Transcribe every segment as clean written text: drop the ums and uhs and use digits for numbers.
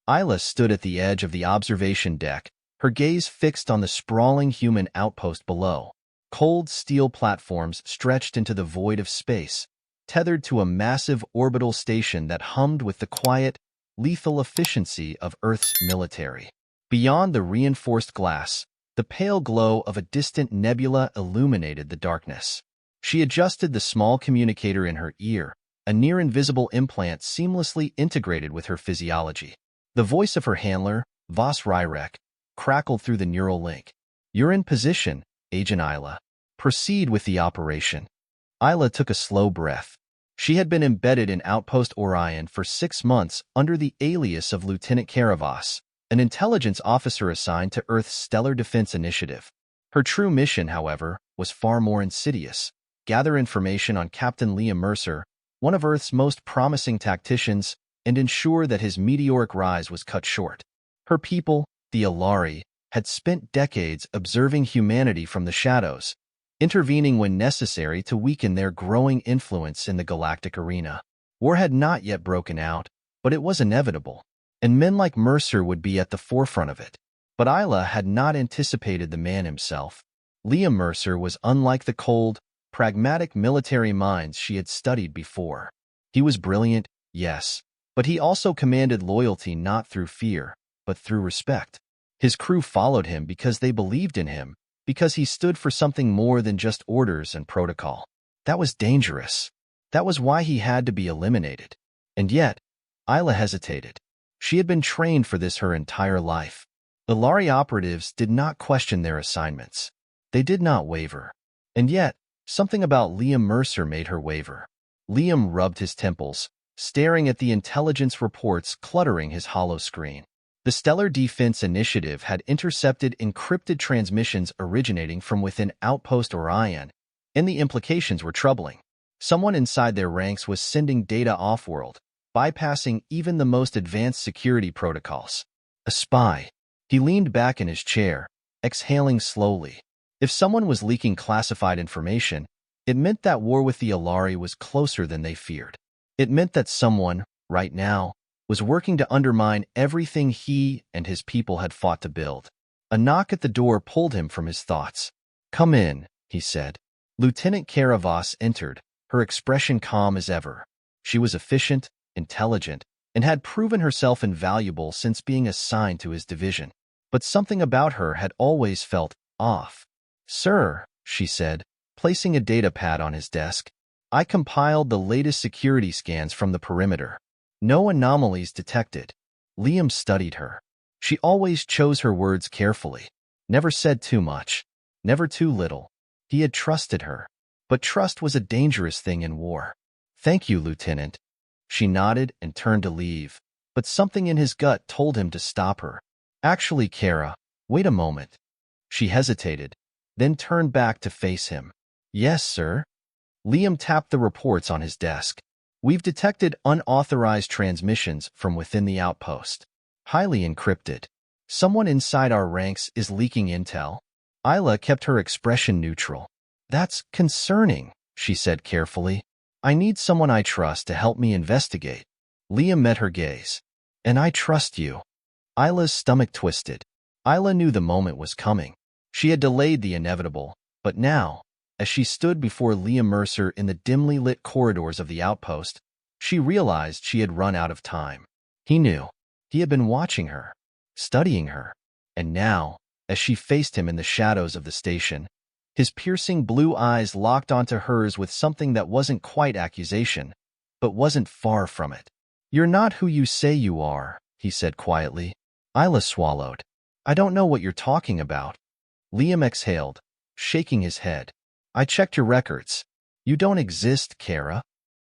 Ayla stood at the edge of the observation deck, her gaze fixed on the sprawling human outpost below. Cold steel platforms stretched into the void of space, tethered to a massive orbital station that hummed with the quiet, lethal efficiency of Earth's military. Beyond the reinforced glass, the pale glow of a distant nebula illuminated the darkness. She adjusted the small communicator in her ear, a near-invisible implant seamlessly integrated with her physiology. The voice of her handler, Voss Ryrek, crackled through the neural link. "You're in position, Agent Ayla. Proceed with the operation." Ayla took a slow breath. She had been embedded in Outpost Orion for 6 months under the alias of Lieutenant Caravas, an intelligence officer assigned to Earth's Stellar Defense Initiative. Her true mission, however, was far more insidious: gather information on Captain Liam Mercer, one of Earth's most promising tacticians, and ensure that his meteoric rise was cut short. Her people, the Alari, had spent decades observing humanity from the shadows, intervening when necessary to weaken their growing influence in the galactic arena. War had not yet broken out, but it was inevitable, and men like Mercer would be at the forefront of it. But Ayla had not anticipated the man himself. Liam Mercer was unlike the cold, pragmatic military minds she had studied before. He was brilliant, yes, but he also commanded loyalty not through fear, but through respect. His crew followed him because they believed in him, because he stood for something more than just orders and protocol. That was dangerous. That was why he had to be eliminated. And yet, Ayla hesitated. She had been trained for this her entire life. The Lari operatives did not question their assignments. They did not waver. And yet, something about Liam Mercer made her waver. Liam rubbed his temples, staring at the intelligence reports cluttering his hollow screen. The Stellar Defense Initiative had intercepted encrypted transmissions originating from within Outpost Orion, and the implications were troubling. Someone inside their ranks was sending data off-world, bypassing even the most advanced security protocols. A spy. He leaned back in his chair, exhaling slowly. If someone was leaking classified information, it meant that war with the Alari was closer than they feared. It meant that someone, right now, was working to undermine everything he and his people had fought to build. A knock at the door pulled him from his thoughts. "Come in," he said. Lieutenant Caravas entered, her expression calm as ever. She was efficient, intelligent, and had proven herself invaluable since being assigned to his division. But something about her had always felt off. "Sir," she said, placing a data pad on his desk, "I compiled the latest security scans from the perimeter. No anomalies detected." Liam studied her. She always chose her words carefully, never said too much, never too little. He had trusted her, but trust was a dangerous thing in war. "Thank you, Lieutenant." She nodded and turned to leave, but something in his gut told him to stop her. "Actually, Kara, wait a moment." She hesitated, then turned back to face him. "Yes, sir." Liam tapped the reports on his desk. "We've detected unauthorized transmissions from within the outpost. Highly encrypted. Someone inside our ranks is leaking intel." Ayla kept her expression neutral. "That's concerning," she said carefully. "I need someone I trust to help me investigate." Liam met her gaze. "And I trust you." Ayla's stomach twisted. Ayla knew the moment was coming. She had delayed the inevitable, but now, as she stood before Liam Mercer in the dimly lit corridors of the outpost, she realized she had run out of time. He knew. He had been watching her, studying her, and now, as she faced him in the shadows of the station, his piercing blue eyes locked onto hers with something that wasn't quite accusation, but wasn't far from it. "You're not who you say you are," he said quietly. Ayla swallowed. "I don't know what you're talking about." Liam exhaled, shaking his head. "I checked your records. You don't exist, Kara."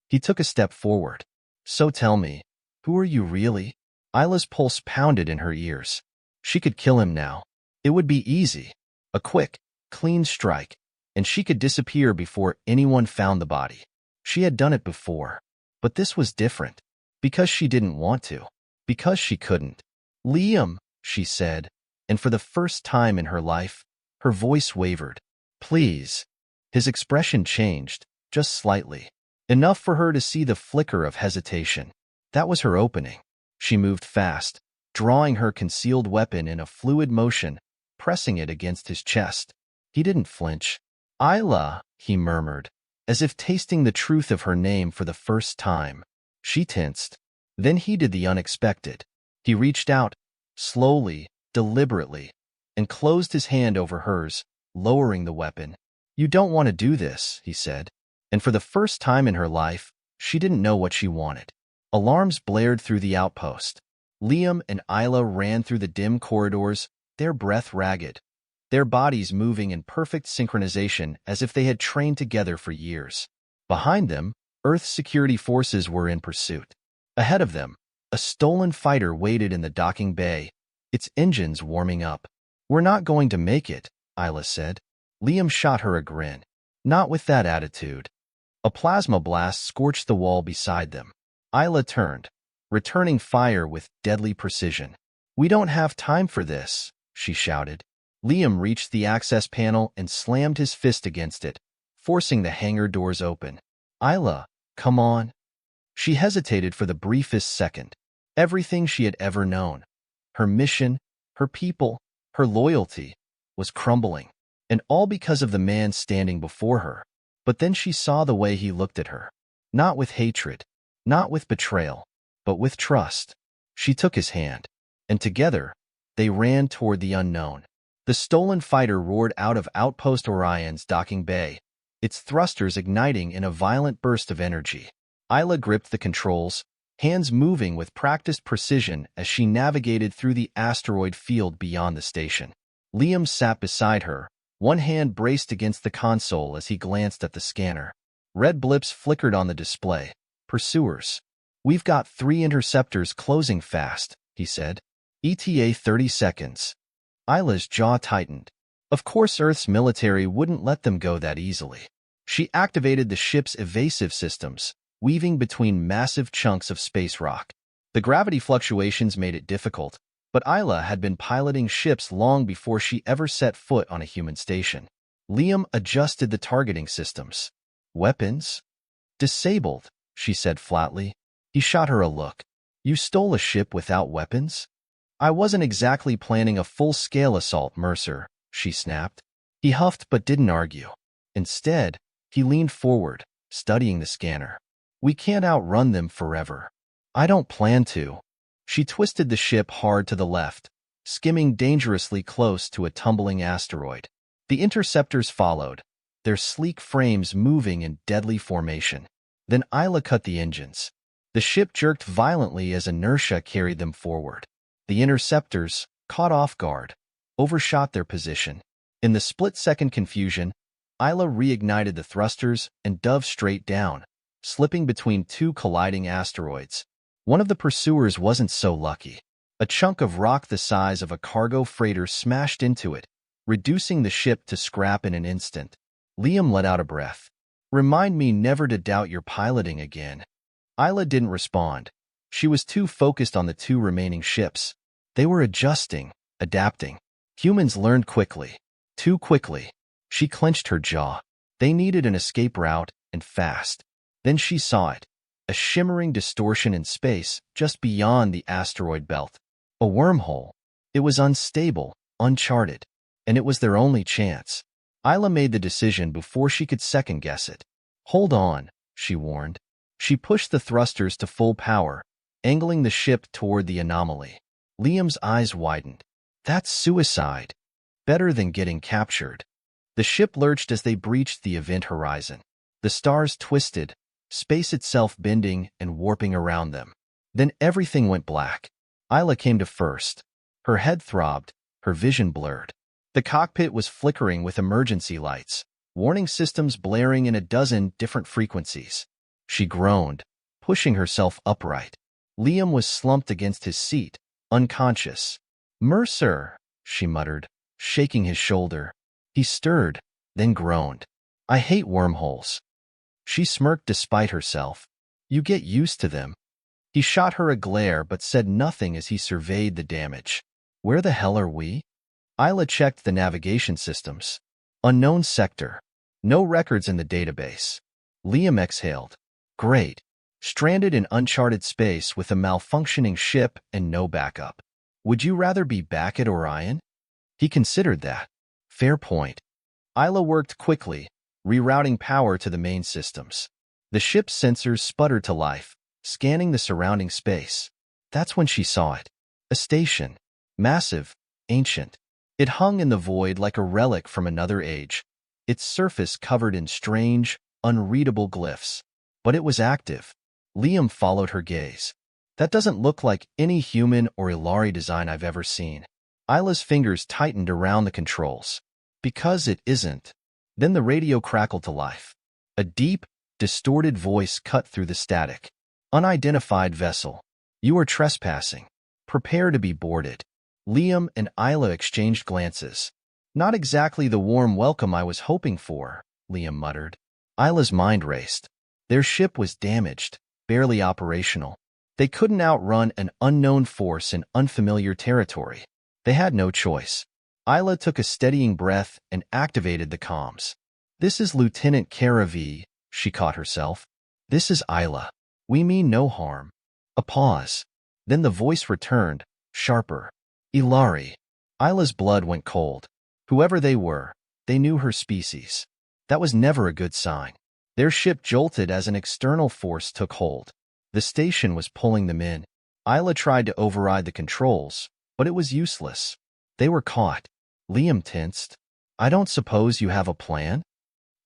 He took a step forward. "So tell me, who are you really?" Ayla's pulse pounded in her ears. She could kill him now. It would be easy. A quick, clean strike, and she could disappear before anyone found the body. She had done it before. But this was different. Because she didn't want to. Because she couldn't. "Liam," she said, and for the first time in her life, her voice wavered. "Please." His expression changed, just slightly. Enough for her to see the flicker of hesitation. That was her opening. She moved fast, drawing her concealed weapon in a fluid motion, pressing it against his chest. He didn't flinch. "Ayla," he murmured, as if tasting the truth of her name for the first time. She tensed. Then he did the unexpected. He reached out, slowly, deliberately, and closed his hand over hers, lowering the weapon. "You don't want to do this," he said. And for the first time in her life, she didn't know what she wanted. Alarms blared through the outpost. Liam and Ayla ran through the dim corridors, their breath ragged, their bodies moving in perfect synchronization as if they had trained together for years. Behind them, Earth's security forces were in pursuit. Ahead of them, a stolen fighter waited in the docking bay, its engines warming up. "We're not going to make it," Ayla said. Liam shot her a grin. "Not with that attitude." A plasma blast scorched the wall beside them. Ayla turned, returning fire with deadly precision. "We don't have time for this," she shouted. Liam reached the access panel and slammed his fist against it, forcing the hangar doors open. "Ayla, come on." She hesitated for the briefest second. Everything she had ever known, her mission, her people, her loyalty, was crumbling, and all because of the man standing before her. But then she saw the way he looked at her. Not with hatred, not with betrayal, but with trust. She took his hand, and together, they ran toward the unknown. The stolen fighter roared out of Outpost Orion's docking bay, its thrusters igniting in a violent burst of energy. Ayla gripped the controls, hands moving with practiced precision as she navigated through the asteroid field beyond the station. Liam sat beside her, one hand braced against the console as he glanced at the scanner. Red blips flickered on the display. "Pursuers. We've got 3 interceptors closing fast," he said. "ETA 30 seconds. Ayla's jaw tightened. Of course Earth's military wouldn't let them go that easily. She activated the ship's evasive systems, weaving between massive chunks of space rock. The gravity fluctuations made it difficult, but Ayla had been piloting ships long before she ever set foot on a human station. Liam adjusted the targeting systems. "Weapons? Disabled," she said flatly. He shot her a look. "You stole a ship without weapons?" "I wasn't exactly planning a full-scale assault, Mercer," she snapped. He huffed but didn't argue. Instead, he leaned forward, studying the scanner. "We can't outrun them forever." "I don't plan to." She twisted the ship hard to the left, skimming dangerously close to a tumbling asteroid. The interceptors followed, their sleek frames moving in deadly formation. Then Ayla cut the engines. The ship jerked violently as inertia carried them forward. The interceptors, caught off guard, overshot their position. In the split-second confusion, Ayla reignited the thrusters and dove straight down, slipping between 2 colliding asteroids. One of the pursuers wasn't so lucky. A chunk of rock the size of a cargo freighter smashed into it, reducing the ship to scrap in an instant. Liam let out a breath. "Remind me never to doubt your piloting again." Ayla didn't respond. She was too focused on the 2 remaining ships. They were adjusting, adapting. Humans learned quickly. Too quickly. She clenched her jaw. They needed an escape route, and fast. Then she saw it. A shimmering distortion in space just beyond the asteroid belt. A wormhole. It was unstable, uncharted, and it was their only chance. Ayla made the decision before she could second-guess it. "Hold on," she warned. She pushed the thrusters to full power, angling the ship toward the anomaly. Liam's eyes widened. "That's suicide. Better than getting captured." The ship lurched as they breached the event horizon. The stars twisted, space itself bending and warping around them. Then everything went black. Ayla came to first. Her head throbbed, her vision blurred. The cockpit was flickering with emergency lights, warning systems blaring in a dozen different frequencies. She groaned, pushing herself upright. Liam was slumped against his seat, unconscious. "Mercer," she muttered, shaking his shoulder. He stirred, then groaned. "I hate wormholes." She smirked despite herself. "You get used to them." He shot her a glare but said nothing as he surveyed the damage. "Where the hell are we?" Ayla checked the navigation systems. Unknown sector. No records in the database. Liam exhaled. Great. Stranded in uncharted space with a malfunctioning ship and no backup. Would you rather be back at Orion? He considered that. Fair point. Ayla worked quickly, rerouting power to the main systems. The ship's sensors sputtered to life, scanning the surrounding space. That's when she saw it. A station. Massive, ancient. It hung in the void like a relic from another age, its surface covered in strange, unreadable glyphs. But it was active. Liam followed her gaze. That doesn't look like any human or Ilari design I've ever seen. Ayla's fingers tightened around the controls. Because it isn't. Then the radio crackled to life. A deep, distorted voice cut through the static. Unidentified vessel. You are trespassing. Prepare to be boarded. Liam and Ayla exchanged glances. Not exactly the warm welcome I was hoping for, Liam muttered. Ayla's mind raced. Their ship was damaged, barely operational. They couldn't outrun an unknown force in unfamiliar territory. They had no choice. Ayla took a steadying breath and activated the comms. This is Lieutenant Caravi, she caught herself. This is Ayla. We mean no harm. A pause. Then the voice returned, sharper. Ilari. Ayla's blood went cold. Whoever they were, they knew her species. That was never a good sign. Their ship jolted as an external force took hold. The station was pulling them in. Ayla tried to override the controls, but it was useless. They were caught. Liam tensed. I don't suppose you have a plan?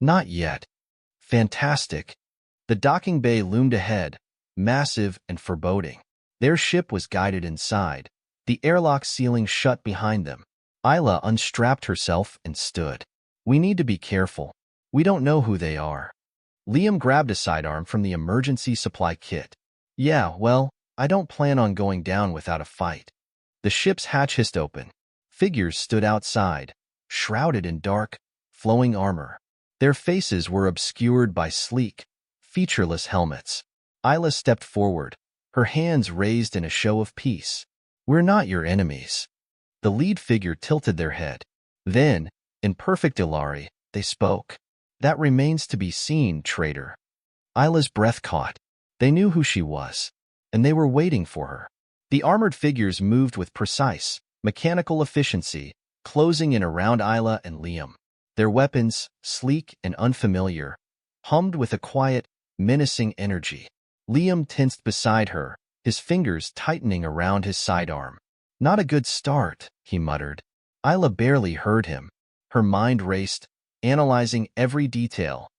Not yet. Fantastic. The docking bay loomed ahead, massive and foreboding. Their ship was guided inside. The airlock ceiling shut behind them. Ayla unstrapped herself and stood. We need to be careful. We don't know who they are. Liam grabbed a sidearm from the emergency supply kit. Yeah, well, I don't plan on going down without a fight. The ship's hatch hissed open. Figures stood outside, shrouded in dark, flowing armor. Their faces were obscured by sleek, featureless helmets. Ayla stepped forward, her hands raised in a show of peace. We're not your enemies. The lead figure tilted their head. Then, in perfect Ilari, they spoke. That remains to be seen, traitor. Ayla's breath caught. They knew who she was, and they were waiting for her. The armored figures moved with precise, mechanical efficiency, closing in around Ayla and Liam. Their weapons, sleek and unfamiliar, hummed with a quiet, menacing energy. Liam tensed beside her, his fingers tightening around his sidearm. Not a good start, he muttered. Ayla barely heard him. Her mind raced, analyzing every detail.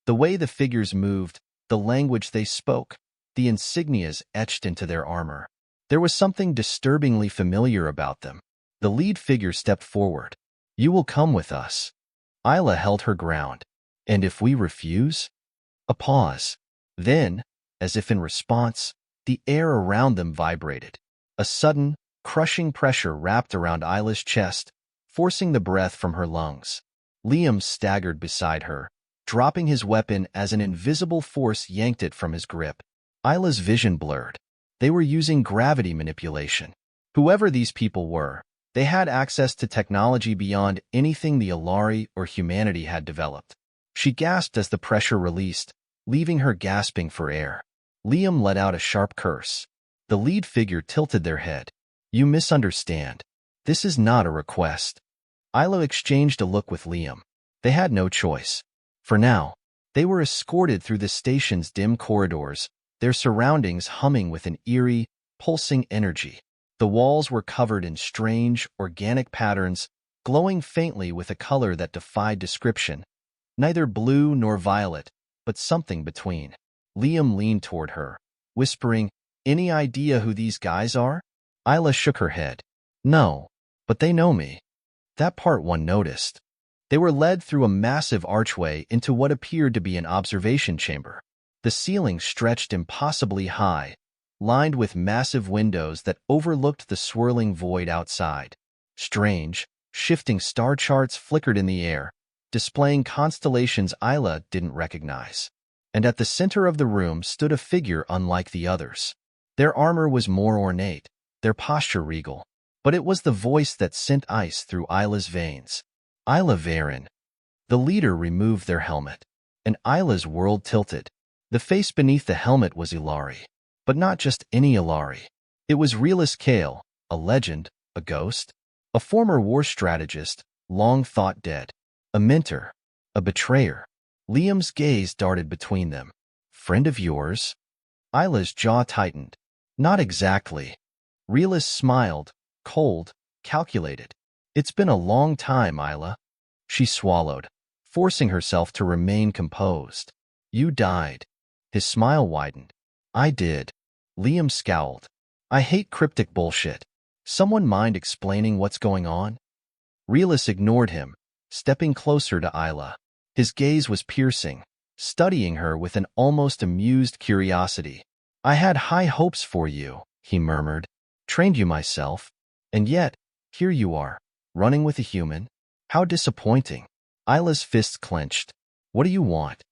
The way the figures moved, the language they spoke, the insignias etched into their armor. There was something disturbingly familiar about them. The lead figure stepped forward. You will come with us. Ayla held her ground. And if we refuse? A pause. Then, as if in response, the air around them vibrated. A sudden, crushing pressure wrapped around Ayla's chest, forcing the breath from her lungs. Liam staggered beside her, dropping his weapon as an invisible force yanked it from his grip. Ayla's vision blurred. They were using gravity manipulation. Whoever these people were, they had access to technology beyond anything the Ilari or humanity had developed. She gasped as the pressure released, leaving her gasping for air. Liam let out a sharp curse. The lead figure tilted their head. You misunderstand. This is not a request. Ayla exchanged a look with Liam. They had no choice. For now, they were escorted through the station's dim corridors, their surroundings humming with an eerie, pulsing energy. The walls were covered in strange, organic patterns, glowing faintly with a color that defied description. Neither blue nor violet, but something between. Liam leaned toward her, whispering, Any idea who these guys are? Ayla shook her head. No, but they know me. That part one noticed. They were led through a massive archway into what appeared to be an observation chamber. The ceiling stretched impossibly high, lined with massive windows that overlooked the swirling void outside. Strange, shifting star charts flickered in the air, displaying constellations Ayla didn't recognize. And at the center of the room stood a figure unlike the others. Their armor was more ornate, their posture regal, but it was the voice that sent ice through Ayla's veins. Ayla Varen. The leader removed their helmet, and Ayla's world tilted. The face beneath the helmet was Ilari. But not just any Ilari. It was Realis Kale, A legend? A ghost? A former war strategist, long thought dead? A mentor? A betrayer? Liam's gaze darted between them. Friend of yours? Ayla's jaw tightened. Not exactly. Realis smiled, cold, calculated. It's been a long time, Ayla. She swallowed, forcing herself to remain composed. You died. His smile widened. I did. Liam scowled. I hate cryptic bullshit. Someone mind explaining what's going on? Realis ignored him, stepping closer to Ayla. His gaze was piercing, studying her with an almost amused curiosity. I had high hopes for you, he murmured. Trained you myself. And yet, here you are, running with a human. How disappointing. Ayla's fists clenched. What do you want?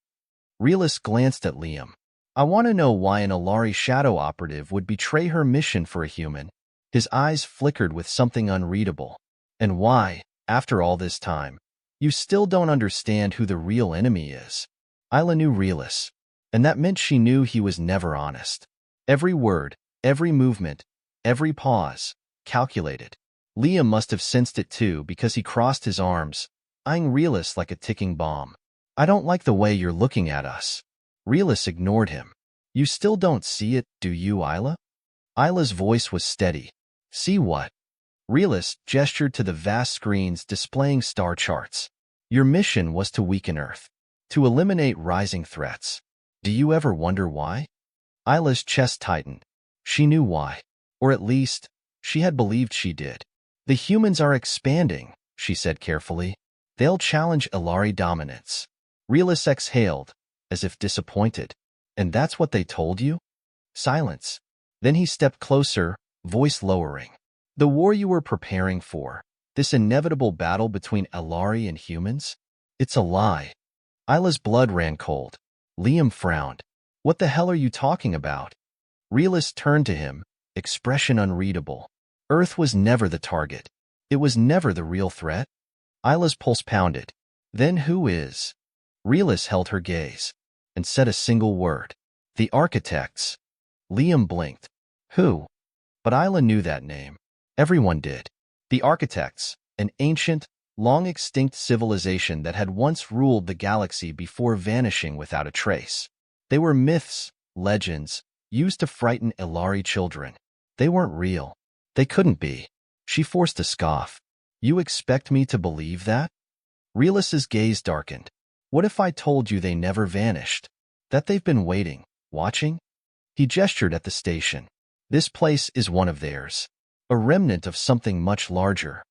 Realis glanced at Liam. I want to know why an Alari shadow operative would betray her mission for a human. His eyes flickered with something unreadable. And why, after all this time, you still don't understand who the real enemy is. Ayla knew Realis, and that meant she knew he was never honest. Every word, every movement, every pause, calculated. Liam must have sensed it too because he crossed his arms, eyeing Realis like a ticking bomb. I don't like the way you're looking at us. Realis ignored him. You still don't see it, do you, Ayla? Ayla's voice was steady. See what? Realis gestured to the vast screens displaying star charts. Your mission was to weaken Earth, to eliminate rising threats. Do you ever wonder why? Ayla's chest tightened. She knew why. Or at least, she had believed she did. The humans are expanding, she said carefully. They'll challenge Alari dominance. Realis exhaled, as if disappointed. And that's what they told you? Silence. Then he stepped closer, voice lowering. The war you were preparing for, this inevitable battle between Alari and humans? It's a lie. Ayla's blood ran cold. Liam frowned. What the hell are you talking about? Realis turned to him, expression unreadable. Earth was never the target. It was never the real threat. Ayla's pulse pounded. Then who is? Realis held her gaze, and said a single word. The architects. Liam blinked. Who? But Ayla knew that name. Everyone did. The architects, an ancient, long-extinct civilization that had once ruled the galaxy before vanishing without a trace. They were myths, legends, used to frighten Alari children. They weren't real. They couldn't be. She forced a scoff. You expect me to believe that? Realis's gaze darkened. What if I told you they never vanished? That they've been waiting, watching? He gestured at the station. This place is one of theirs. A remnant of something much larger.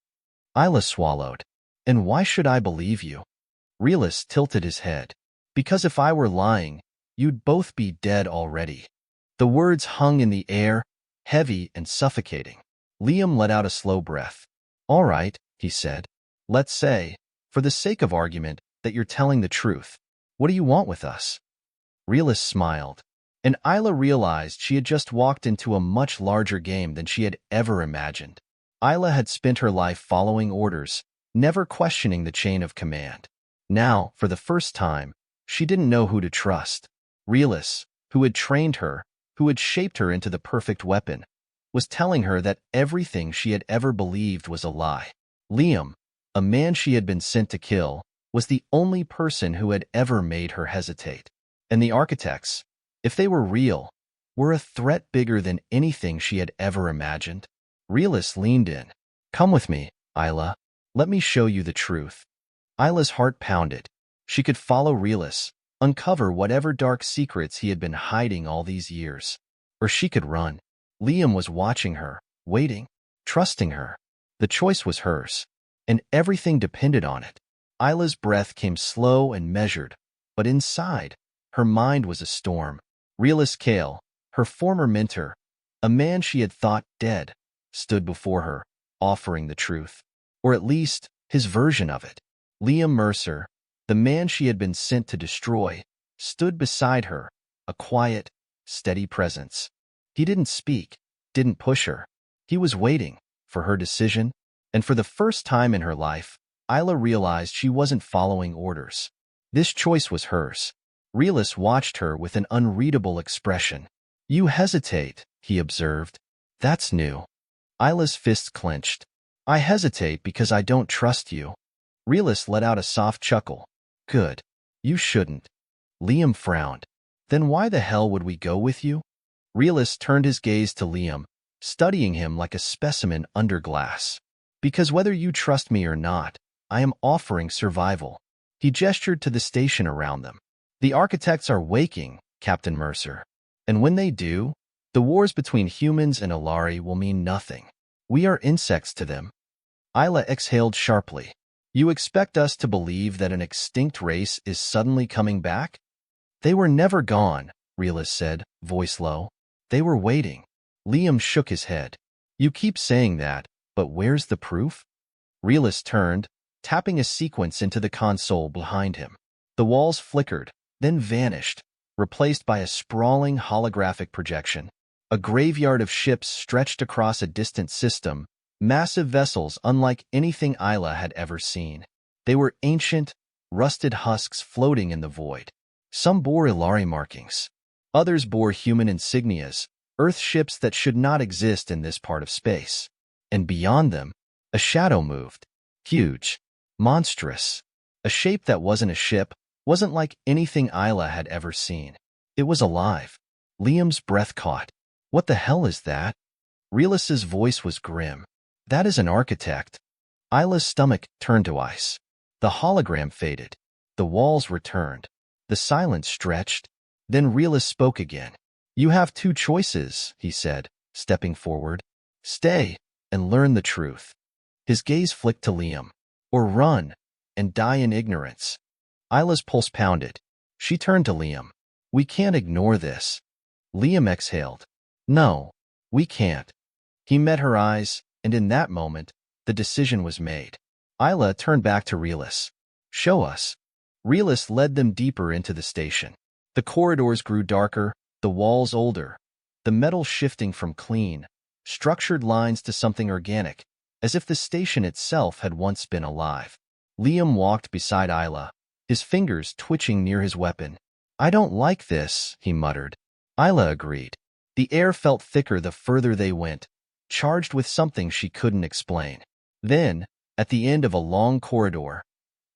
Ayla swallowed. And why should I believe you? Realis tilted his head. Because if I were lying, you'd both be dead already. The words hung in the air, heavy and suffocating. Liam let out a slow breath. All right, he said. Let's say, for the sake of argument, that you're telling the truth. What do you want with us? Realis smiled. And Ayla realized she had just walked into a much larger game than she had ever imagined. Ayla had spent her life following orders, never questioning the chain of command. Now, for the first time, she didn't know who to trust. Realis, who had trained her, who had shaped her into the perfect weapon, was telling her that everything she had ever believed was a lie. Liam, a man she had been sent to kill, was the only person who had ever made her hesitate. And the architects, if they were real, were a threat bigger than anything she had ever imagined. Realis leaned in. Come with me, Ayla. Let me show you the truth. Ayla's heart pounded. She could follow Realis, uncover whatever dark secrets he had been hiding all these years. Or she could run. Liam was watching her, waiting, trusting her. The choice was hers, and everything depended on it. Ayla's breath came slow and measured, but inside, her mind was a storm. Realis Kale, her former mentor, a man she had thought dead, stood before her, offering the truth. Or at least, his version of it. Liam Mercer, the man she had been sent to destroy, stood beside her, a quiet, steady presence. He didn't speak, didn't push her. He was waiting for her decision, and for the first time in her life, Ayla realized she wasn't following orders. This choice was hers. Realis watched her with an unreadable expression. You hesitate, he observed. That's new. Ayla's fists clenched. I hesitate because I don't trust you. Realis let out a soft chuckle. Good. You shouldn't. Liam frowned. Then why the hell would we go with you? Realis turned his gaze to Liam, studying him like a specimen under glass. Because whether you trust me or not, I am offering survival. He gestured to the station around them. The architects are waking, Captain Mercer. And when they do, the wars between humans and Ilari will mean nothing. We are insects to them. Ayla exhaled sharply. You expect us to believe that an extinct race is suddenly coming back? They were never gone, Realis said, voice low. They were waiting. Liam shook his head. You keep saying that, but where's the proof? Realis turned, tapping a sequence into the console behind him. The walls flickered, then vanished, replaced by a sprawling holographic projection. A graveyard of ships stretched across a distant system, massive vessels unlike anything Ayla had ever seen. They were ancient, rusted husks floating in the void. Some bore Ilari markings. Others bore human insignias, Earth ships that should not exist in this part of space. And beyond them, a shadow moved. Huge. Monstrous. A shape that wasn't a ship, wasn't like anything Ayla had ever seen. It was alive. Liam's breath caught. What the hell is that? Realis's voice was grim. That is an architect. Ayla's stomach turned to ice. The hologram faded. The walls returned. The silence stretched. Then Realis spoke again. You have two choices, he said, stepping forward. Stay and learn the truth. His gaze flicked to Liam. Or run and die in ignorance. Ayla's pulse pounded. She turned to Liam. We can't ignore this. Liam exhaled. No, we can't. He met her eyes, and in that moment, the decision was made. Ayla turned back to Realis. Show us. Realis led them deeper into the station. The corridors grew darker, the walls older, the metal shifting from clean, structured lines to something organic, as if the station itself had once been alive. Liam walked beside Ayla, his fingers twitching near his weapon. I don't like this, he muttered. Ayla agreed. The air felt thicker the further they went, charged with something she couldn't explain. Then, at the end of a long corridor,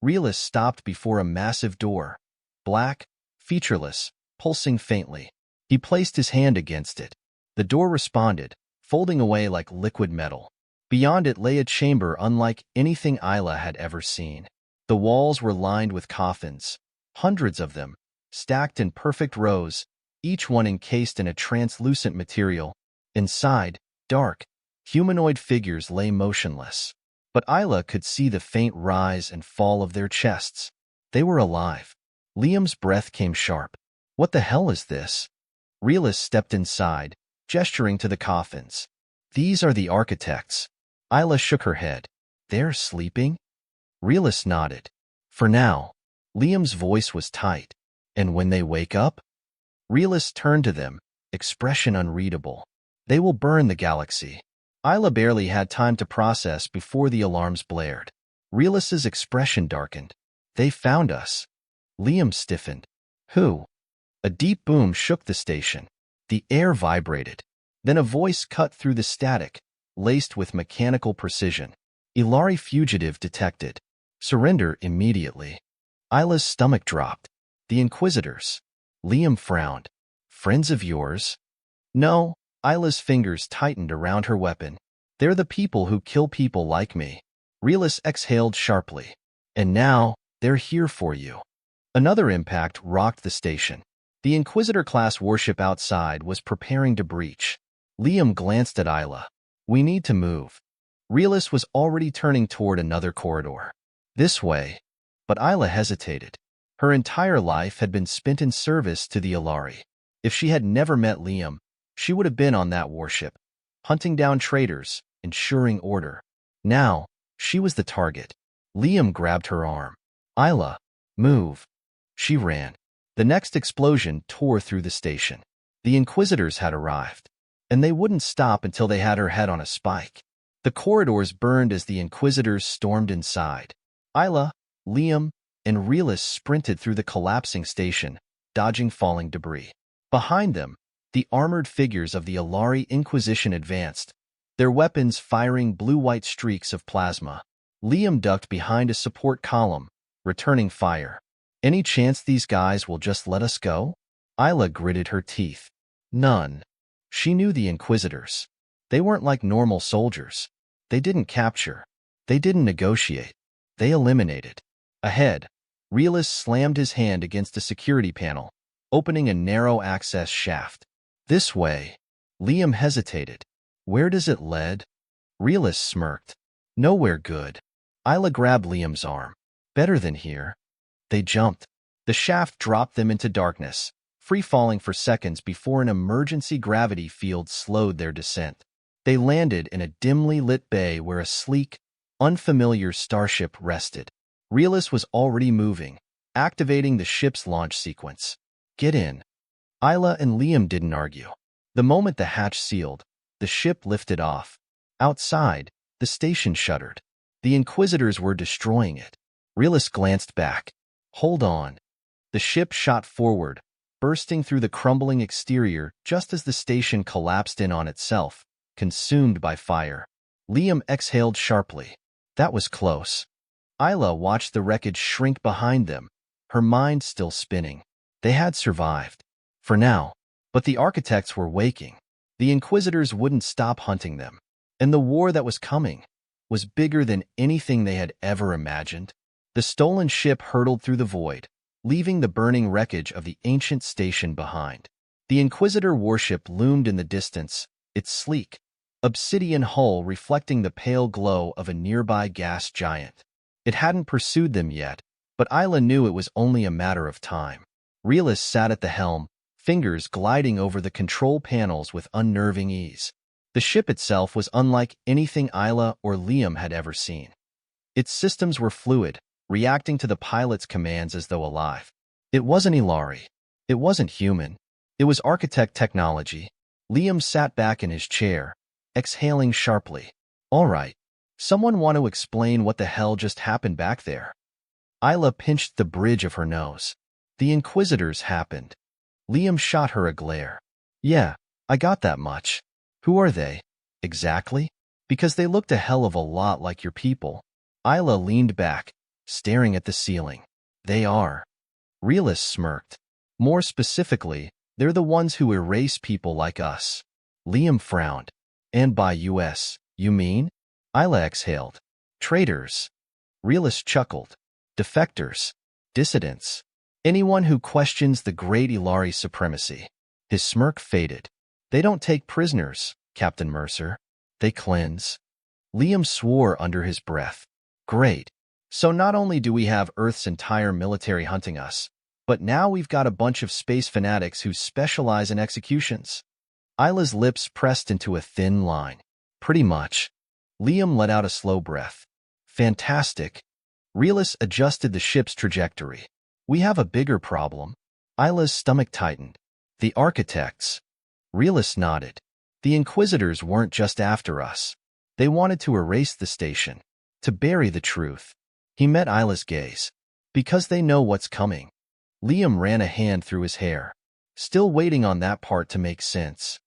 Realis stopped before a massive door. Black, featureless, pulsing faintly. He placed his hand against it. The door responded, folding away like liquid metal. Beyond it lay a chamber unlike anything Ayla had ever seen. The walls were lined with coffins, hundreds of them, stacked in perfect rows, each one encased in a translucent material. Inside, dark, humanoid figures lay motionless. But Ayla could see the faint rise and fall of their chests. They were alive. Liam's breath came sharp. What the hell is this? Realis stepped inside, gesturing to the coffins. These are the architects. Ayla shook her head. They're sleeping? Realis nodded. For now. Liam's voice was tight. And when they wake up? Realis turned to them, expression unreadable. They will burn the galaxy. Ayla barely had time to process before the alarms blared. Realis's expression darkened. They found us. Liam stiffened. Who? A deep boom shook the station. The air vibrated. Then a voice cut through the static, laced with mechanical precision. Ilari fugitive detected. Surrender immediately. Ayla's stomach dropped. The Inquisitors. Liam frowned. Friends of yours? No. Ayla's fingers tightened around her weapon. They're the people who kill people like me. Realis exhaled sharply. And now, they're here for you. Another impact rocked the station. The Inquisitor-class warship outside was preparing to breach. Liam glanced at Ayla. We need to move. Realis was already turning toward another corridor. This way. But Ayla hesitated. Her entire life had been spent in service to the Ilari. If she had never met Liam, she would have been on that warship, hunting down traitors, ensuring order. Now, she was the target. Liam grabbed her arm. Ayla, move. She ran. The next explosion tore through the station. The Inquisitors had arrived, and they wouldn't stop until they had her head on a spike. The corridors burned as the Inquisitors stormed inside. Ayla, Liam, and Realis sprinted through the collapsing station, dodging falling debris. Behind them, the armored figures of the Ilari Inquisition advanced, their weapons firing blue-white streaks of plasma. Liam ducked behind a support column, returning fire. Any chance these guys will just let us go? Ayla gritted her teeth. None. She knew the Inquisitors. They weren't like normal soldiers. They didn't capture. They didn't negotiate. They eliminated. Ahead, Realis slammed his hand against a security panel, opening a narrow access shaft. This way. Liam hesitated. Where does it lead? Realis smirked. Nowhere good. Ayla grabbed Liam's arm. Better than here. They jumped. The shaft dropped them into darkness, free-falling for seconds before an emergency gravity field slowed their descent. They landed in a dimly lit bay where a sleek, unfamiliar starship rested. Realis was already moving, activating the ship's launch sequence. Get in. Ayla and Liam didn't argue. The moment the hatch sealed, the ship lifted off. Outside, the station shuddered. The Inquisitors were destroying it. Realis glanced back. Hold on. The ship shot forward, bursting through the crumbling exterior just as the station collapsed in on itself, consumed by fire. Liam exhaled sharply. That was close. Ayla watched the wreckage shrink behind them, her mind still spinning. They had survived. For now. But the architects were waking. The Inquisitors wouldn't stop hunting them. And the war that was coming was bigger than anything they had ever imagined. The stolen ship hurtled through the void, leaving the burning wreckage of the ancient station behind. The Inquisitor warship loomed in the distance, its sleek, obsidian hull reflecting the pale glow of a nearby gas giant. It hadn't pursued them yet, but Ayla knew it was only a matter of time. Realis sat at the helm, fingers gliding over the control panels with unnerving ease. The ship itself was unlike anything Ayla or Liam had ever seen. Its systems were fluid, reacting to the pilot's commands as though alive. It wasn't Ilari. It wasn't human. It was architect technology. Liam sat back in his chair, exhaling sharply. All right. Someone want to explain what the hell just happened back there? Ayla pinched the bridge of her nose. The Inquisitors happened. Liam shot her a glare. Yeah, I got that much. Who are they? Exactly? Because they looked a hell of a lot like your people. Ayla leaned back, staring at the ceiling. They are. Realis smirked. More specifically, they're the ones who erase people like us. Liam frowned. And by US, you mean? Ayla exhaled. Traitors. Realis chuckled. Defectors. Dissidents. Anyone who questions the great Ilari supremacy. His smirk faded. They don't take prisoners, Captain Mercer. They cleanse. Liam swore under his breath. Great. So not only do we have Earth's entire military hunting us, but now we've got a bunch of space fanatics who specialize in executions. Ayla's lips pressed into a thin line. Pretty much. Liam let out a slow breath. Fantastic. Realis adjusted the ship's trajectory. We have a bigger problem. Ayla's stomach tightened. The architects. Realis nodded. The Inquisitors weren't just after us. They wanted to erase the station, to bury the truth. He met Ayla's gaze. Because they know what's coming. Liam ran a hand through his hair, still waiting on that part to make sense.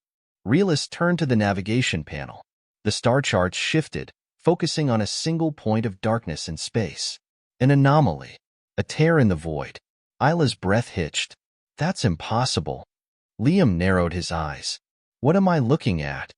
Realis turned to the navigation panel. The star charts shifted, focusing on a single point of darkness in space. An anomaly. A tear in the void. Ayla's breath hitched. That's impossible. Liam narrowed his eyes. What am I looking at?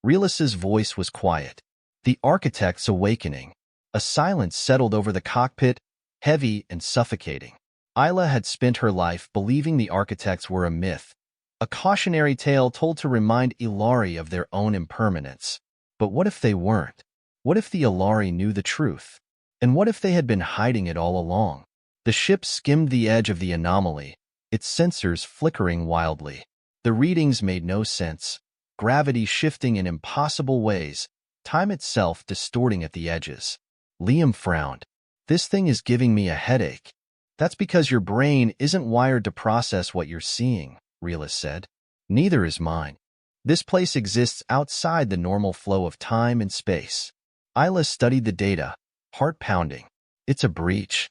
Realis's voice was quiet. The architect's awakening. A silence settled over the cockpit, heavy and suffocating. Ayla had spent her life believing the architects were a myth, a cautionary tale told to remind Ilari of their own impermanence. But what if they weren't? What if the Ilari knew the truth? And what if they had been hiding it all along? The ship skimmed the edge of the anomaly, its sensors flickering wildly. The readings made no sense, gravity shifting in impossible ways, time itself distorting at the edges. Liam frowned. This thing is giving me a headache. That's because your brain isn't wired to process what you're seeing, Realis said. Neither is mine. This place exists outside the normal flow of time and space. Ayla studied the data, heart pounding. It's a breach.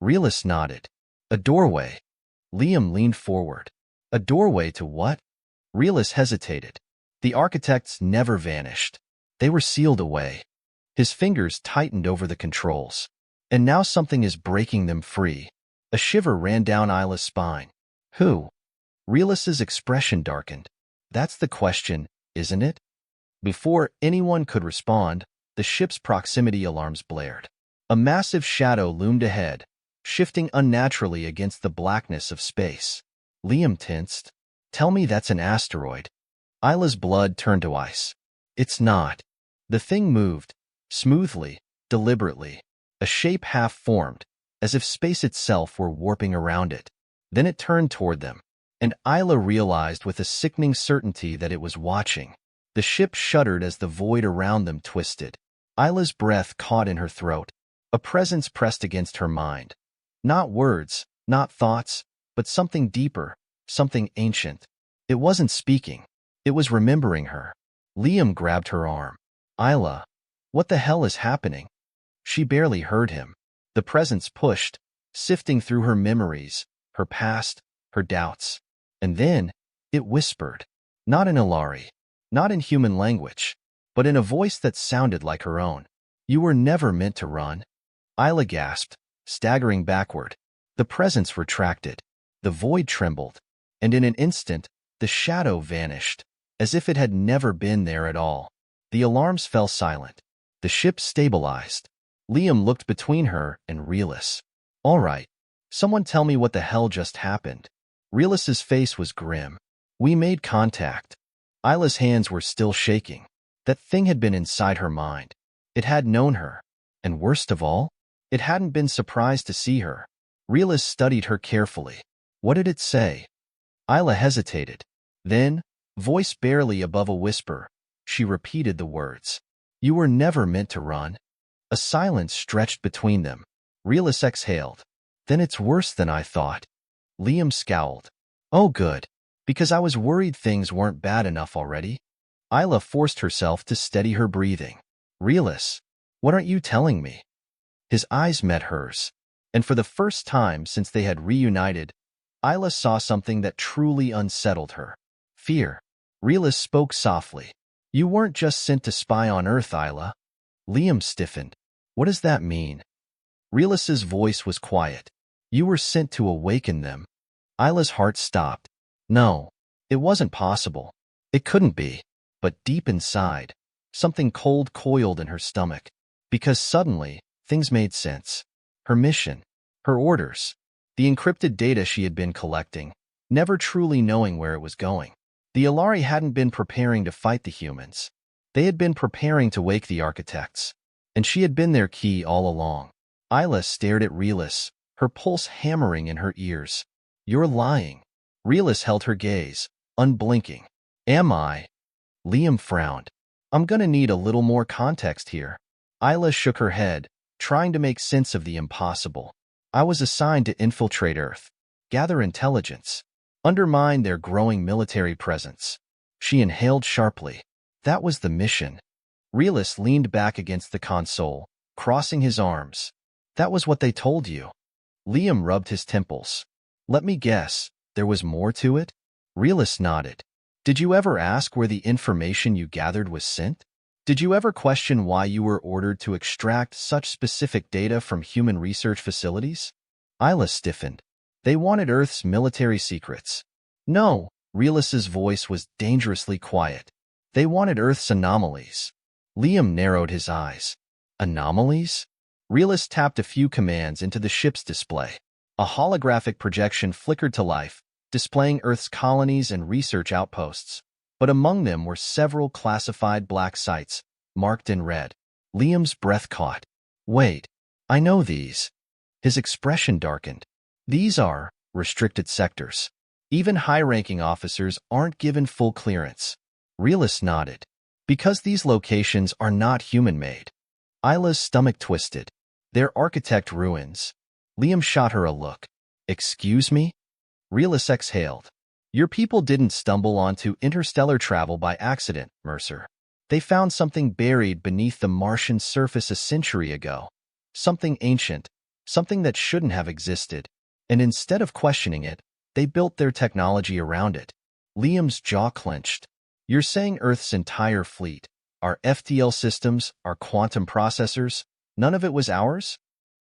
Realis nodded. A doorway. Liam leaned forward. A doorway to what? Realis hesitated. The architects never vanished. They were sealed away. His fingers tightened over the controls. And now something is breaking them free. A shiver ran down Ayla's spine. Who? Realis's expression darkened. That's the question, isn't it? Before anyone could respond, the ship's proximity alarms blared. A massive shadow loomed ahead, shifting unnaturally against the blackness of space. Liam tensed. Tell me that's an asteroid. Ayla's blood turned to ice. It's not. The thing moved, smoothly, deliberately, a shape half-formed, as if space itself were warping around it. Then it turned toward them, and Ayla realized with a sickening certainty that it was watching. The ship shuddered as the void around them twisted. Ayla's breath caught in her throat. A presence pressed against her mind. Not words, not thoughts, but something deeper, something ancient. It wasn't speaking. It was remembering her. Liam grabbed her arm. Ayla, what the hell is happening? She barely heard him. The presence pushed, sifting through her memories, her past, her doubts. And then, it whispered. Not in Ilari, not in human language, but in a voice that sounded like her own. You were never meant to run. Ayla gasped, staggering backward. The presence retracted. The void trembled. And in an instant, the shadow vanished, as if it had never been there at all. The alarms fell silent. The ship stabilized. Liam looked between her and Realis. All right, someone tell me what the hell just happened. Realis's face was grim. We made contact. Ayla's hands were still shaking. That thing had been inside her mind. It had known her. And worst of all, it hadn't been surprised to see her. Realis studied her carefully. What did it say? Ayla hesitated. Then, voice barely above a whisper, she repeated the words. You were never meant to run. A silence stretched between them. Realis exhaled. Then it's worse than I thought. Liam scowled. Oh good, because I was worried things weren't bad enough already. Ayla forced herself to steady her breathing. Realis, what aren't you telling me? His eyes met hers, and for the first time since they had reunited, Ayla saw something that truly unsettled her. Fear. Realis spoke softly. You weren't just sent to spy on Earth, Ayla. Liam stiffened. What does that mean? Realis's voice was quiet. You were sent to awaken them. Ayla's heart stopped. No, it wasn't possible. It couldn't be. But deep inside, something cold coiled in her stomach. Because suddenly, things made sense. Her mission, her orders, the encrypted data she had been collecting, never truly knowing where it was going. The Ilari hadn't been preparing to fight the humans. They had been preparing to wake the architects. And she had been their key all along. Ayla stared at Realis, her pulse hammering in her ears. You're lying. Realis held her gaze, unblinking. Am I? Liam frowned. I'm gonna need a little more context here. Ayla shook her head, trying to make sense of the impossible. I was assigned to infiltrate Earth, gather intelligence, undermine their growing military presence. She inhaled sharply. That was the mission. Realis leaned back against the console, crossing his arms. That was what they told you. Liam rubbed his temples. Let me guess, there was more to it? Realis nodded. Did you ever ask where the information you gathered was sent? Did you ever question why you were ordered to extract such specific data from human research facilities? Ayla stiffened. They wanted Earth's military secrets. No, Realis's voice was dangerously quiet. They wanted Earth's anomalies. Liam narrowed his eyes. Anomalies? Realis tapped a few commands into the ship's display. A holographic projection flickered to life, displaying Earth's colonies and research outposts. But among them were several classified black sites, marked in red. Liam's breath caught. Wait, I know these. His expression darkened. These are restricted sectors. Even high-ranking officers aren't given full clearance. Realis nodded. Because these locations are not human-made. Ayla's stomach twisted. They're architect ruins. Liam shot her a look. Excuse me? Realis exhaled. Your people didn't stumble onto interstellar travel by accident, Mercer. They found something buried beneath the Martian surface a century ago. Something ancient, something that shouldn't have existed. And instead of questioning it, they built their technology around it. Liam's jaw clenched. You're saying Earth's entire fleet, Our FTL systems, our quantum processors, none of it was ours?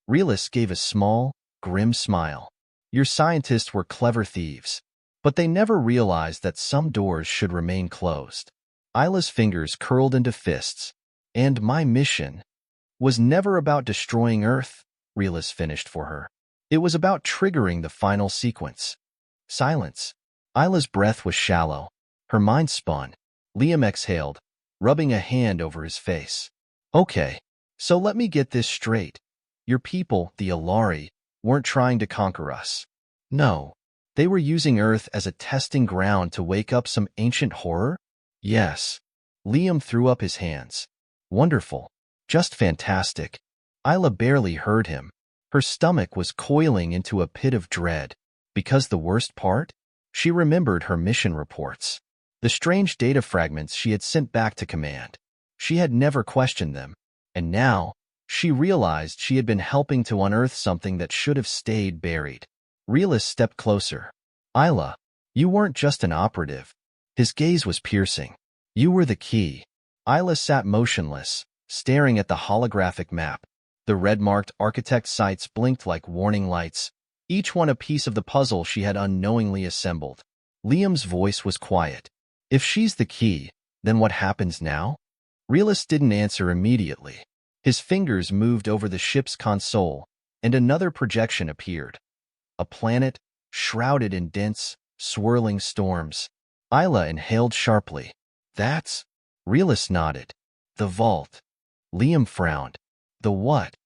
Realis gave a small, grim smile. Your scientists were clever thieves, but they never realized that some doors should remain closed. Ayla's fingers curled into fists. And my mission was never about destroying Earth, Realis finished for her. It was about triggering the final sequence. Silence. Ayla's breath was shallow. Her mind spun. Liam exhaled, rubbing a hand over his face. Okay, so let me get this straight. Your people, the Ilari, weren't trying to conquer us. No. They were using Earth as a testing ground to wake up some ancient horror? Yes. Liam threw up his hands. Wonderful. Just fantastic. Ayla barely heard him. Her stomach was coiling into a pit of dread. Because the worst part? She remembered her mission reports. The strange data fragments she had sent back to command. She had never questioned them. And now, she realized she had been helping to unearth something that should have stayed buried. Realis stepped closer. Ayla, you weren't just an operative. His gaze was piercing. You were the key. Ayla sat motionless, staring at the holographic map. The red-marked architect sites blinked like warning lights, each one a piece of the puzzle she had unknowingly assembled. Liam's voice was quiet. If she's the key, then what happens now? Realis didn't answer immediately. His fingers moved over the ship's console, and another projection appeared. A planet, shrouded in dense, swirling storms. Ayla inhaled sharply. That's... Realis nodded. The vault. Liam frowned. The what?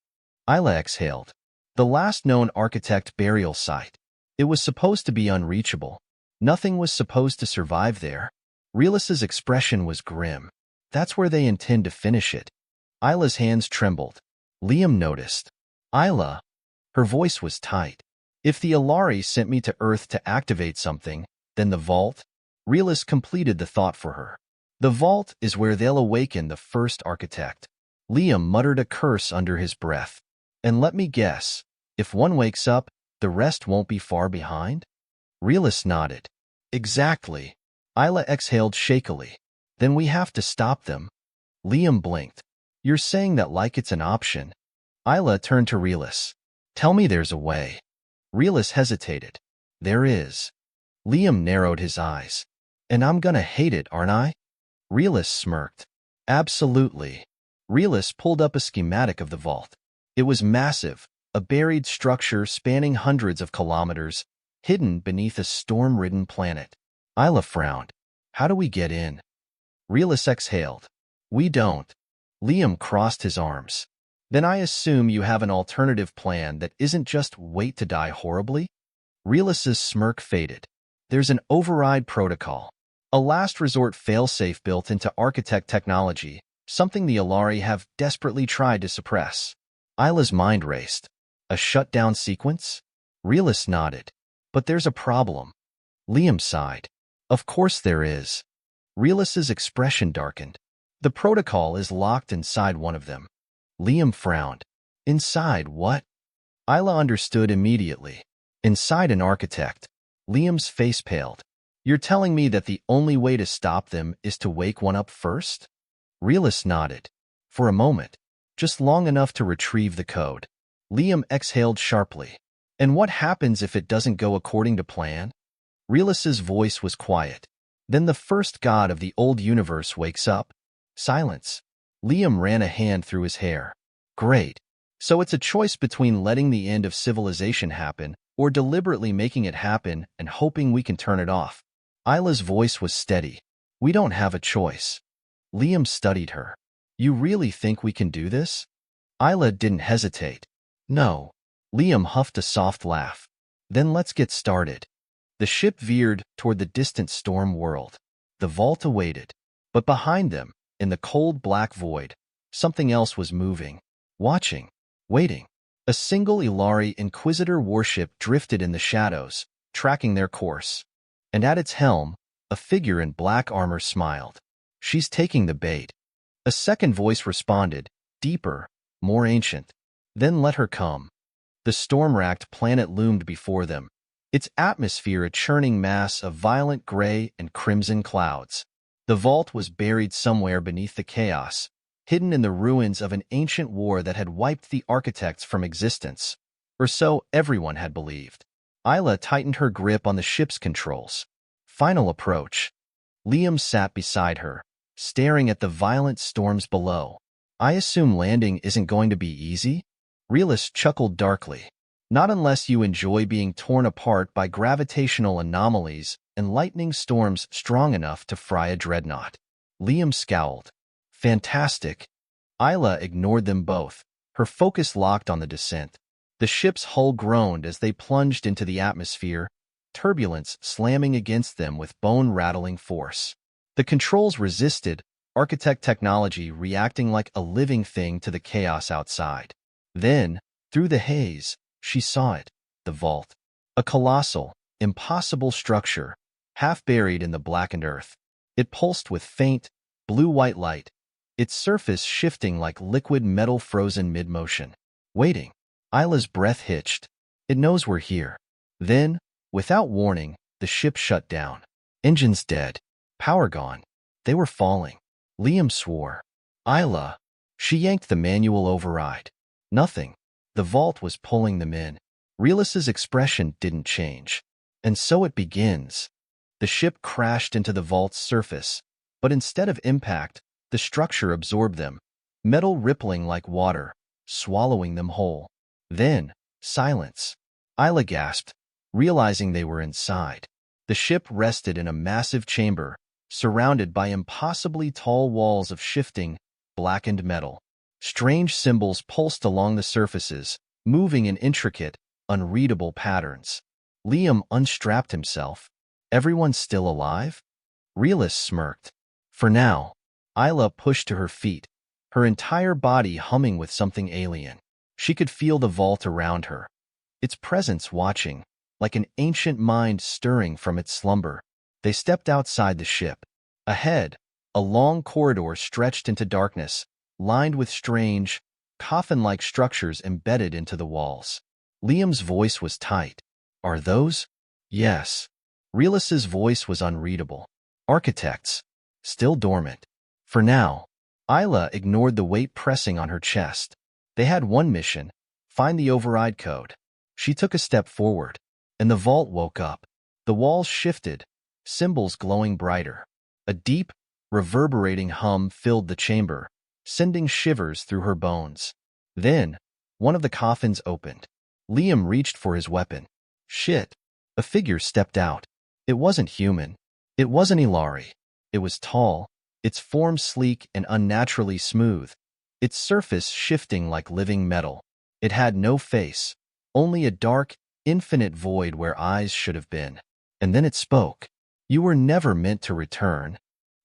Ayla exhaled. The last known architect burial site. It was supposed to be unreachable. Nothing was supposed to survive there. Realis's expression was grim. That's where they intend to finish it. Ayla's hands trembled. Liam noticed. Ayla. Her voice was tight. If the Ilari sent me to Earth to activate something, then the vault? Realis completed the thought for her. The vault is where they'll awaken the first architect. Liam muttered a curse under his breath. And let me guess, if one wakes up, the rest won't be far behind? Realis nodded. Exactly. Ayla exhaled shakily. Then we have to stop them. Liam blinked. You're saying that like it's an option. Ayla turned to Realis. Tell me there's a way. Realis hesitated. There is. Liam narrowed his eyes. And I'm gonna hate it, aren't I? Realis smirked. Absolutely. Realis pulled up a schematic of the vault. It was massive, a buried structure spanning hundreds of kilometers, hidden beneath a storm-ridden planet. Ayla frowned. How do we get in? Realis exhaled. We don't. Liam crossed his arms. Then I assume you have an alternative plan that isn't just wait to die horribly? Realis's smirk faded. There's an override protocol. A last resort failsafe built into architect technology, something the Ilari have desperately tried to suppress. Ayla's mind raced. A shutdown sequence? Realis nodded. But there's a problem. Liam sighed. Of course there is. Realis's expression darkened. The protocol is locked inside one of them. Liam frowned. Inside what? Ayla understood immediately. Inside an architect. Liam's face paled. You're telling me that the only way to stop them is to wake one up first? Realis nodded. For a moment. Just long enough to retrieve the code. Liam exhaled sharply. And what happens if it doesn't go according to plan? Realis's voice was quiet. Then the first god of the old universe wakes up. Silence. Liam ran a hand through his hair. Great. So it's a choice between letting the end of civilization happen or deliberately making it happen and hoping we can turn it off. Ayla's voice was steady. We don't have a choice. Liam studied her. You really think we can do this? Ayla didn't hesitate. No. Liam huffed a soft laugh. Then let's get started. The ship veered toward the distant storm world. The vault awaited. But behind them, in the cold black void, something else was moving. Watching. Waiting. A single Ilari Inquisitor warship drifted in the shadows, tracking their course. And at its helm, a figure in black armor smiled. She's taking the bait. A second voice responded, deeper, more ancient. Then let her come. The storm-racked planet loomed before them, its atmosphere a churning mass of violent gray and crimson clouds. The vault was buried somewhere beneath the chaos, hidden in the ruins of an ancient war that had wiped the architects from existence. Or so everyone had believed. Ayla tightened her grip on the ship's controls. Final approach. Liam sat beside her, staring at the violent storms below. I assume landing isn't going to be easy? Realis chuckled darkly. Not unless you enjoy being torn apart by gravitational anomalies and lightning storms strong enough to fry a dreadnought. Liam scowled. Fantastic. Ayla ignored them both, her focus locked on the descent. The ship's hull groaned as they plunged into the atmosphere, turbulence slamming against them with bone-rattling force. The controls resisted, architect technology reacting like a living thing to the chaos outside. Then, through the haze, she saw it, the vault. A colossal, impossible structure, half buried in the blackened earth. It pulsed with faint, blue-white light, its surface shifting like liquid metal frozen mid-motion. Waiting. Ayla's breath hitched. It knows we're here. Then, without warning, the ship shut down. Engines dead. Power gone. They were falling. Liam swore. Ayla. She yanked the manual override. Nothing. The vault was pulling them in. Realis's expression didn't change. And so it begins. The ship crashed into the vault's surface, but instead of impact, the structure absorbed them, metal rippling like water, swallowing them whole. Then, silence. Ayla gasped, realizing they were inside. The ship rested in a massive chamber, surrounded by impossibly tall walls of shifting, blackened metal. Strange symbols pulsed along the surfaces, moving in intricate, unreadable patterns. Liam unstrapped himself. Everyone still alive? Realis smirked. For now. Ayla pushed to her feet, her entire body humming with something alien. She could feel the vault around her, its presence watching, like an ancient mind stirring from its slumber. They stepped outside the ship. Ahead, a long corridor stretched into darkness, lined with strange, coffin-like structures embedded into the walls. Liam's voice was tight. Are those? Yes. Realis's voice was unreadable. Architects. Still dormant. For now. Ayla ignored the weight pressing on her chest. They had one mission, find the override code. She took a step forward, and the vault woke up. The walls shifted, symbols glowing brighter. A deep, reverberating hum filled the chamber, sending shivers through her bones. Then, one of the coffins opened. Liam reached for his weapon. Shit. A figure stepped out. It wasn't human. It wasn't Ilari. It was tall, its form sleek and unnaturally smooth, its surface shifting like living metal. It had no face, only a dark, infinite void where eyes should have been. And then it spoke. You were never meant to return.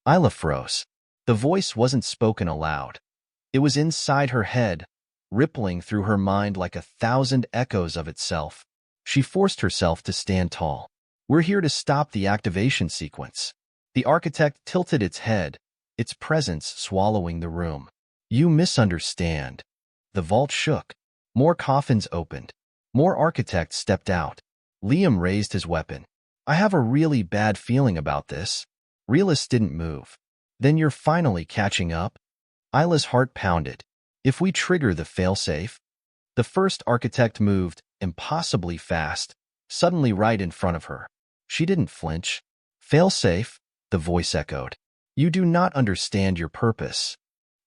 Ayla froze. The voice wasn't spoken aloud. It was inside her head, rippling through her mind like 1,000 echoes of itself. She forced herself to stand tall. We're here to stop the activation sequence. The architect tilted its head, its presence swallowing the room. You misunderstand. The vault shook. More coffins opened. More architects stepped out. Liam raised his weapon. I have a really bad feeling about this. Realis didn't move. Then you're finally catching up? Ayla's heart pounded. If we trigger the failsafe? The first architect moved, impossibly fast, suddenly right in front of her. She didn't flinch. Failsafe? The voice echoed. You do not understand your purpose.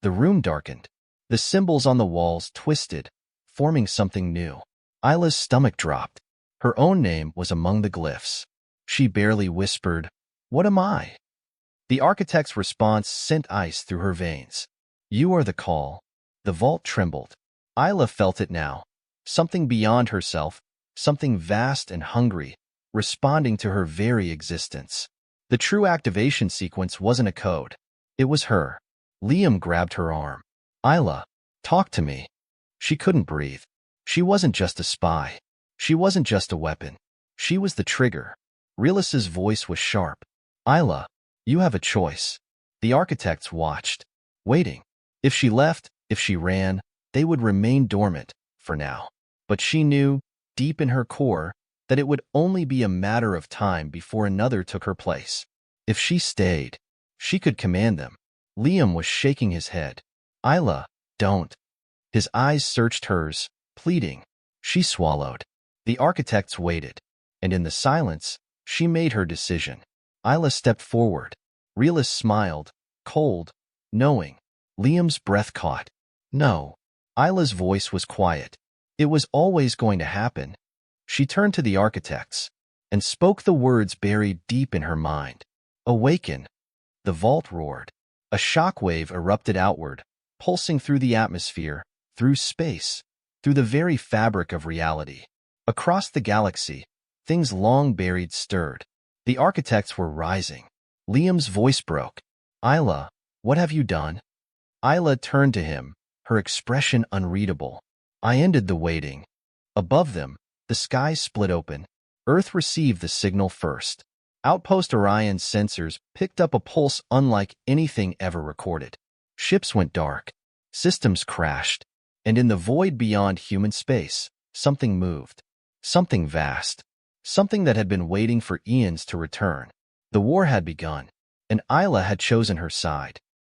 The room darkened. The symbols on the walls twisted, forming something new. Ayla's stomach dropped. Her own name was among the glyphs. She barely whispered, What am I? The architect's response sent ice through her veins. You are the call. The vault trembled. Ayla felt it now. Something beyond herself, something vast and hungry, responding to her very existence. The true activation sequence wasn't a code. It was her. Liam grabbed her arm. Ayla, talk to me. She couldn't breathe. She wasn't just a spy. She wasn't just a weapon. She was the trigger. Realis's voice was sharp. Ayla, you have a choice. The architects watched, waiting. If she left, if she ran, they would remain dormant, for now. But she knew, deep in her core, that it would only be a matter of time before another took her place. If she stayed, She could command them. Liam was shaking his head. Ayla, don't. His eyes searched hers, pleading. She swallowed. The architects waited, and in the silence, she made her decision. Ayla stepped forward. Realis smiled, cold, knowing. Liam's breath caught. No. Ayla's voice was quiet. It was always going to happen. She turned to the architects and spoke the words buried deep in her mind. Awaken. The vault roared. A shockwave erupted outward, pulsing through the atmosphere, through space, through the very fabric of reality. Across the galaxy, things long buried stirred. The architects were rising. Liam's voice broke. Ayla, what have you done? Ayla turned to him, her expression unreadable. I ended the waiting. Above them, the sky split open. Earth received the signal first. Outpost Orion's sensors picked up a pulse unlike anything ever recorded. Ships went dark. Systems crashed. And in the void beyond human space, something moved. Something vast. Something that had been waiting for eons to return. The war had begun, and Ayla had chosen her side.